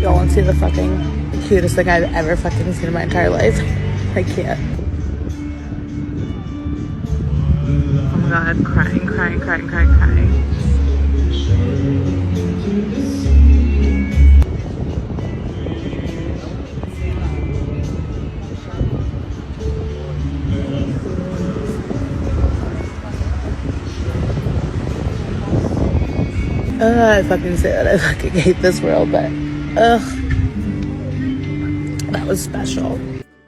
Y'all want to see the fucking cutest thing I've ever fucking seen in my entire life? I can't. Oh my god, crying. I fucking say that I fucking hate this world, but ugh, that was special.